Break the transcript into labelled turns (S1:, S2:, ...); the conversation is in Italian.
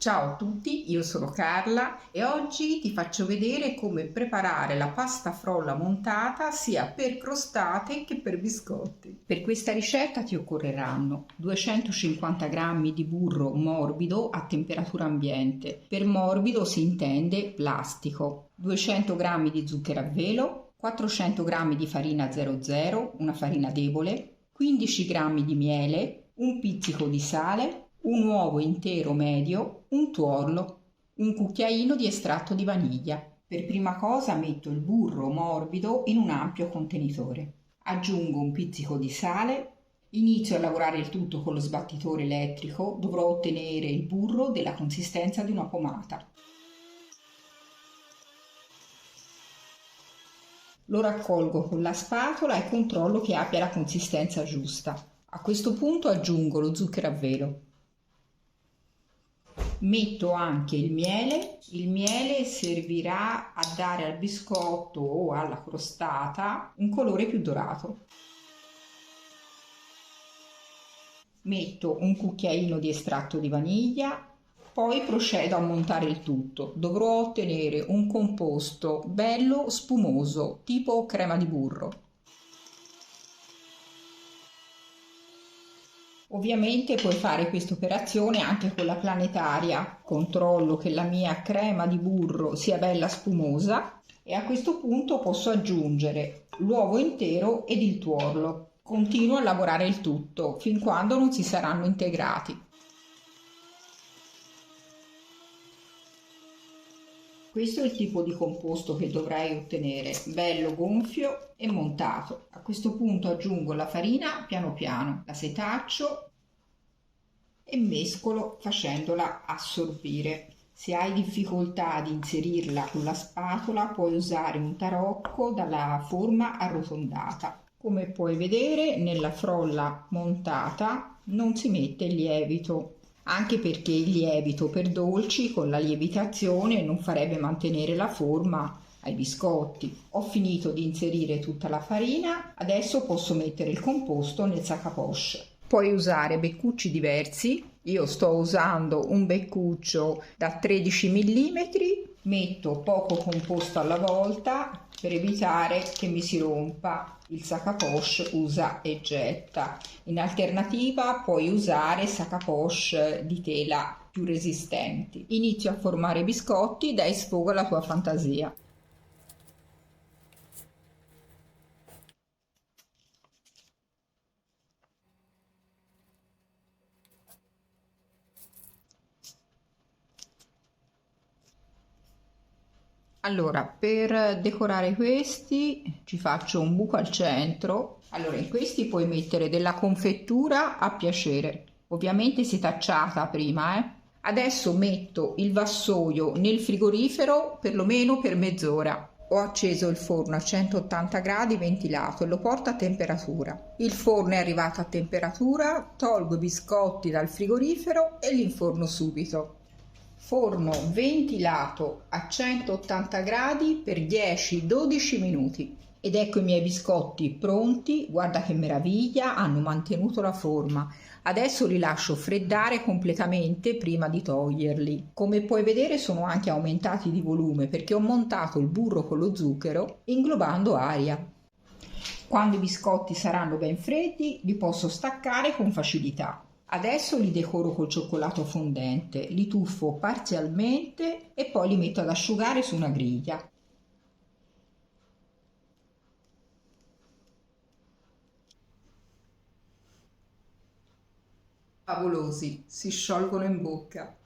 S1: Ciao a tutti, io sono Carla e oggi ti faccio vedere come preparare la pasta frolla montata sia per crostate che per biscotti. Per questa ricetta ti occorreranno 250 g di burro morbido a temperatura ambiente. Per morbido si intende plastico, 200 g di zucchero a velo, 400 g di farina 00, una farina debole, 15 g di miele, un pizzico di sale, un uovo intero medio, un tuorlo, un cucchiaino di estratto di vaniglia. Per prima cosa metto il burro morbido in un ampio contenitore. Aggiungo un pizzico di sale, inizio a lavorare il tutto con lo sbattitore elettrico, dovrò ottenere il burro della consistenza di una pomata. Lo raccolgo con la spatola e controllo che abbia la consistenza giusta. A questo punto aggiungo lo zucchero a velo. Metto anche il miele servirà a dare al biscotto o alla crostata un colore più dorato. Metto un cucchiaino di estratto di vaniglia, poi procedo a montare il tutto. Dovrò ottenere un composto bello spumoso, tipo crema di burro. Ovviamente puoi fare questa operazione anche con la planetaria. Controllo che la mia crema di burro sia bella spumosa e a questo punto posso aggiungere l'uovo intero ed il tuorlo. Continuo a lavorare il tutto fin quando non si saranno integrati. Questo è il tipo di composto che dovrai ottenere, bello gonfio e montato. A questo punto aggiungo la farina piano piano, la setaccio e mescolo facendola assorbire. Se hai difficoltà ad inserirla con la spatola, puoi usare un tarocco dalla forma arrotondata. Come puoi vedere, nella frolla montata non si mette il lievito, anche perché il lievito per dolci con la lievitazione non farebbe mantenere la forma ai biscotti. Ho finito di inserire tutta la farina, adesso posso mettere il composto nel sac à poche. Puoi usare beccucci diversi, io sto usando un beccuccio da 13 mm, metto poco composto alla volta per evitare che mi si rompa. Il sac à poche usa e getta. In alternativa puoi usare sac à poche di tela più resistenti. Inizio a formare biscotti, dai sfogo alla tua fantasia. Allora, per decorare questi ci faccio un buco al centro. Allora, in questi puoi mettere della confettura a piacere, ovviamente setacciata prima, Adesso metto il vassoio nel frigorifero perlomeno per mezz'ora. Ho acceso il forno a 180 gradi ventilato e lo porto a temperatura. Il forno è arrivato a temperatura, tolgo i biscotti dal frigorifero e li inforno subito. Forno ventilato a 180 gradi per 10-12 minuti. Ed ecco i miei biscotti pronti, guarda che meraviglia, hanno mantenuto la forma. Adesso li lascio freddare completamente prima di toglierli. Come puoi vedere sono anche aumentati di volume perché ho montato il burro con lo zucchero inglobando aria. Quando i biscotti saranno ben freddi li posso staccare con facilità. Adesso li decoro col cioccolato fondente, li tuffo parzialmente e poi li metto ad asciugare su una griglia. Favolosi, si sciolgono in bocca.